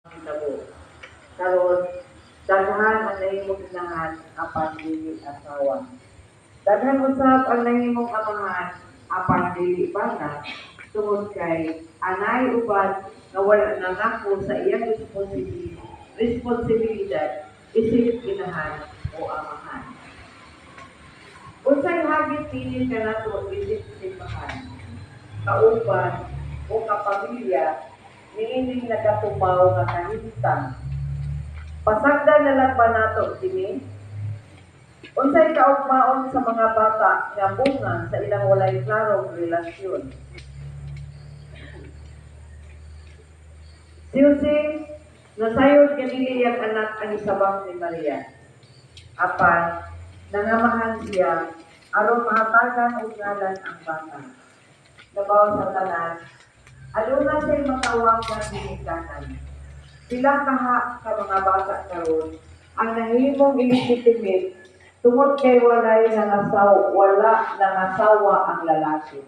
Hitabo. Karon daghan ang nahimong inahan apan dili asawa. Daghan usab ang nahimong amahan apan dili bana tungod kay anay uban nga wala nangako sa iyang responsibilidad isip inahan o amahan. Unsay hagit kini kanato isip simbahan, kauban o kapamilya niining nagatumaw nga kahimtang. Pasagdan na lang ba nato kini? Unsay kaugmaon sa mga bata nga bunga sa ilang walay klarong relasyon? Siyusi, nasayod kanili ang anak ang isabang ni Maria. Apan, nangamahan siya aron mahatagan og ngalan ang bata. Labaw sa tanan, aduna say matawag nga ginikanan. Sila kaha ka mga bata karon ang nahimong illegitimate tungod kay wala nangasawa ang lalaki.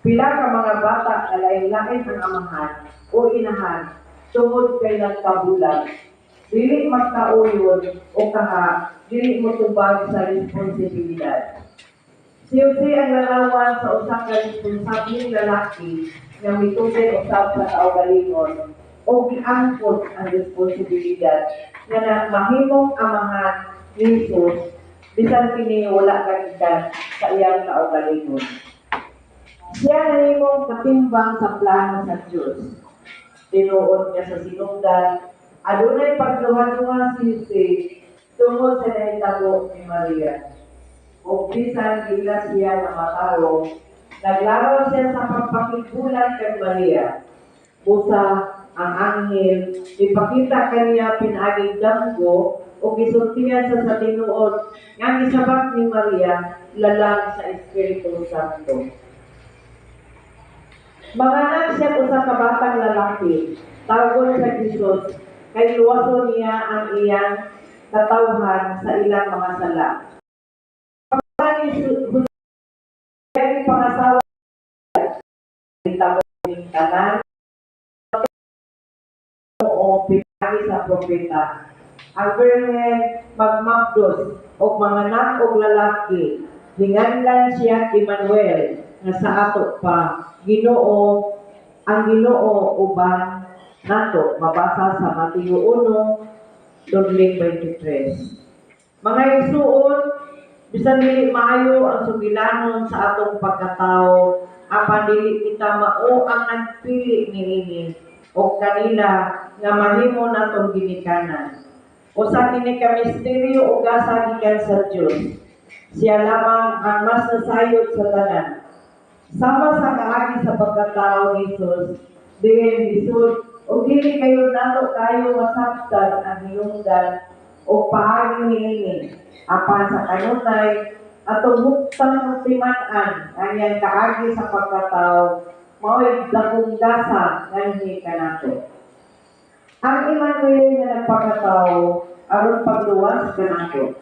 Pila ka mga bata na lain-lain ang amahan o inahan tungod kay nagkabulag. Dili magkauyon o kaha, dili mo tubag sa responsibilidad. Siyempre ang larawan sa usang ka responsabling lalaki nga mitugay usab sa kaugalingon o giangkot ang responsibilidad nga mahimong amahan ni Jesus bisan kini wala kagikan sa iyang kaugalingon. Siya nahimong katimbang sa plano sa Diyos. Tinuod niya sa sinugdan, adunay pagduha-duha si Jose tungod sa nahitabo ni Maria. O bisan gila siya na mataro, naglaraw siya sa pagpakigulan kay Maria. Busa ang anghel, ipakita kaniya pinaging damgo o gisultihan sa tinuod nga gisabak ni Maria lalang sa Espiritu Santo. Manganak siya usa ka batang lalaki, tawgon sa Jesus, kay luwason niya ang iyang katawhan sa ilang mga sala. Kaya pangasawa ng tanan o pinagi sa propeta. Ang Virgen magmagdos o manganak og lalaki, hinganlan siya Emmanuel nga sa ato pa Ginoo, ang Ginoo uban nato mabasa sa Mateo 1:23. Mga igsuon, bisan dili maayo ang sugilanon sa atong pagkatao, apan dili kita mao ang nagpili niini o kanila nga mahimo natong ginikanan. Usa kini ka misteryo o gasa gikan sa Dios. Siya lamang ang mas nasayod sa tanan. Sama sa kaagi sa pagkatao ni Jesus, diin lisod o dili kayo nato kayo masabtan ang hinungdan o paagi niini. Apan sa kanunay atong huktang timan-an ang iyang kaagi sa pagkatao mao'y dakong gasa nga hindi kanato. Ang Emmanuel nga nagpakatao aron pagluwas kanato.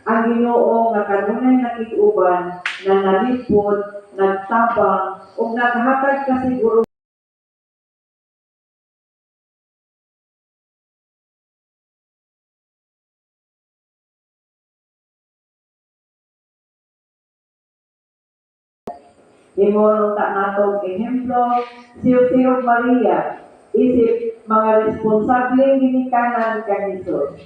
Ang Ginoo nga kanunay nakig-uban na nalipod, nagtabang ug naghatag kasiguro Imong ta natong ehemplo, siyo Maria, isip mga responsableng ginikanan kang Jesus.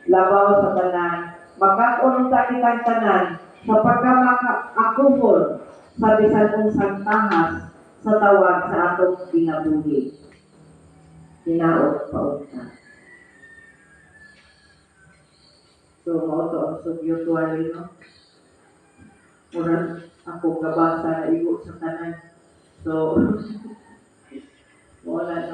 Labaw sa tanan, magkatulong sa kitang tanan sa pagkamakakupon sa bisan unsang tahas sa tawag sa atong kinabuhi. Tinaot pautna. So, mao to ang sugyo tuwali, no? Murag ako kabasa na igo sa tanan. So, wala na.